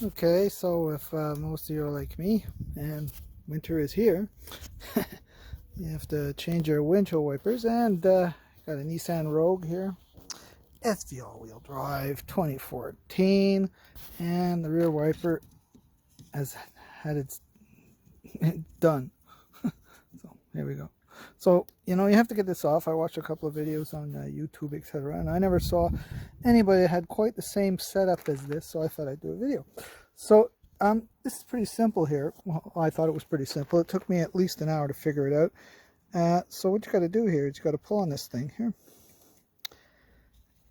Okay, so if most of you are like me and winter is here, you have to change your windshield wipers. And got a Nissan Rogue here, SV all-wheel drive, 2014, and the rear wiper has had its done. So here we go. So you have to get this off. I watched a couple of videos on YouTube, etc., and I never saw anybody that had quite the same setup as this, so I thought I'd do a video. So this is pretty simple here. Well, I thought it was pretty simple. It took me at least an hour to figure it out. So what you got to do here is you got to pull on this thing here,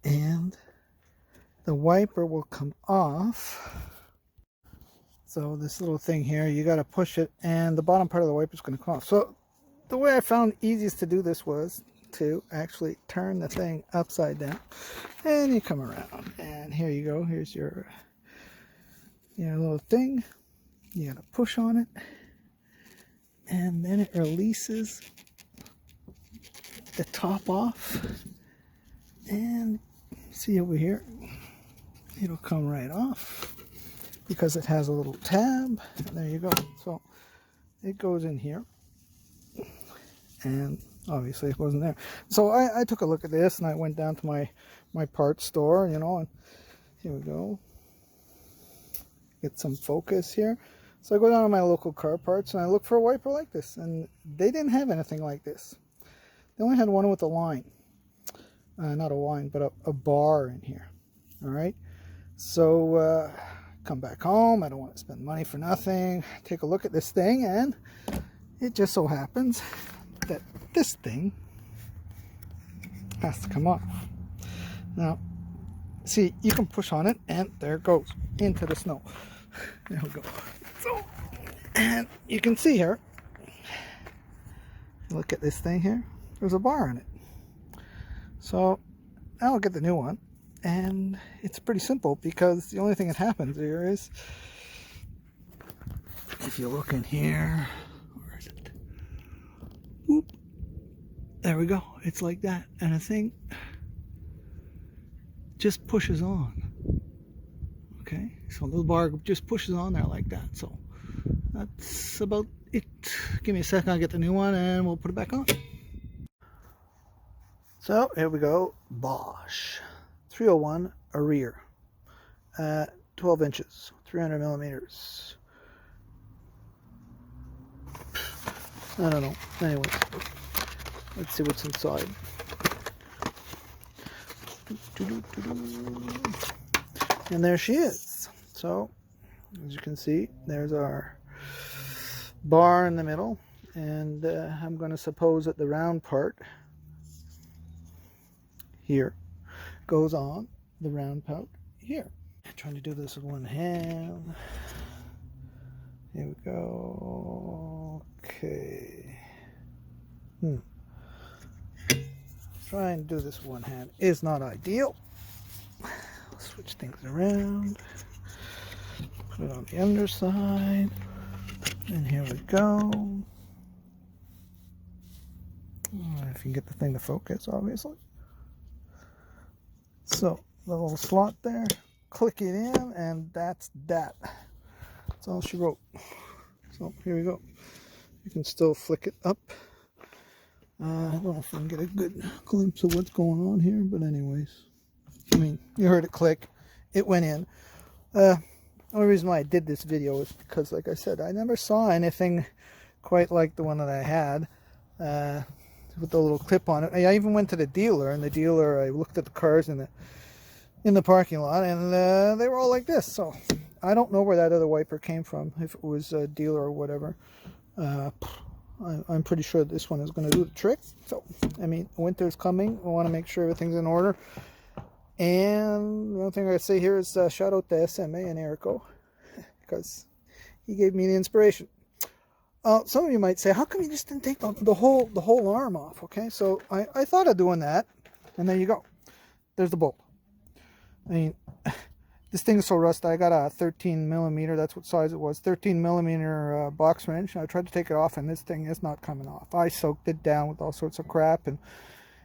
and the wiper will come off. So this little thing here, you got to push it, and the bottom part of the wiper is going to come off. So the way I found easiest to do this was to actually turn the thing upside down, and you come around, and here you go. Here's your little thing. You got to push on it, and then it releases the top off, and see over here, it'll come right off because it has a little tab. There you go. So it goes in here, and obviously it wasn't there. So I took a look at this, and I went down to my parts store, and here we go. Get some focus here. So I go down to my local car parts, and I look for a wiper like this, and they didn't have anything like this. They only had one with a line. Not a line, but a bar in here. All right. So come back home. I don't want to spend money for nothing. Take a look at this thing, and it just so happens that this thing has to come off. Now, see, you can push on it, and there it goes into the snow. There we go. So, and you can see here, look at this thing here, there's a bar on it. So now I'll get the new one, and it's pretty simple, because the only thing that happens here is, if you look in here, where is it? Whoop, there we go. It's like that, and the thing just pushes on. Okay, so the little bar just pushes on there like that. So that's about it. Give me a second, I'll get the new one, and we'll put it back on. So here we go. Bosch 301, a rear, 12 inches, 300 millimeters. I don't know. Anyway, let's see what's inside. And there she is. So as you can see, there's our bar in the middle, and I'm going to suppose that the round part here goes on the round part here. I'm trying to do this with one hand. Here we go. Okay. Trying to do this with one hand is not ideal. Switch things around, put it on the underside, and here we go. If you can get the thing to focus, obviously. So the little slot there, click it in, and that's that. That's all she wrote. So here we go. You can still flick it up. I don't know if I can get a good glimpse of what's going on here, but anyways. I mean, you heard it click. It went in. The only reason why I did this video is because, like I said, I never saw anything quite like the one that I had with the little clip on it. I even went to the dealer, and I looked at the cars in the parking lot, and they were all like this. So I don't know where that other wiper came from, if it was a dealer or whatever. I'm pretty sure this one is going to do the trick. So, I mean, winter's coming. I want to make sure everything's in order. And the only thing I say here is shout out to SMA and Erico, because he gave me the inspiration. Some of you might say, how come you just didn't take the whole arm off? Okay, so I thought of doing that, and there you go. There's the bolt. I mean, this thing is so rusty. I got a 13 millimeter. That's what size it was. 13 millimeter box wrench. I tried to take it off, and this thing is not coming off. I soaked it down with all sorts of crap, and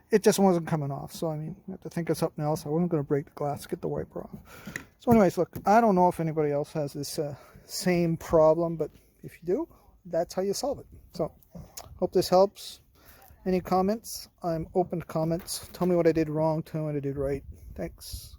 it just wasn't coming off. So I mean, I have to think of something else. I wasn't going to break the glass to get the wiper off. So anyways, look, I don't know if anybody else has this same problem, but if you do, that's how you solve it. So hope this helps. Any comments? I'm open to comments. Tell me what I did wrong, tell me what I did right. Thanks.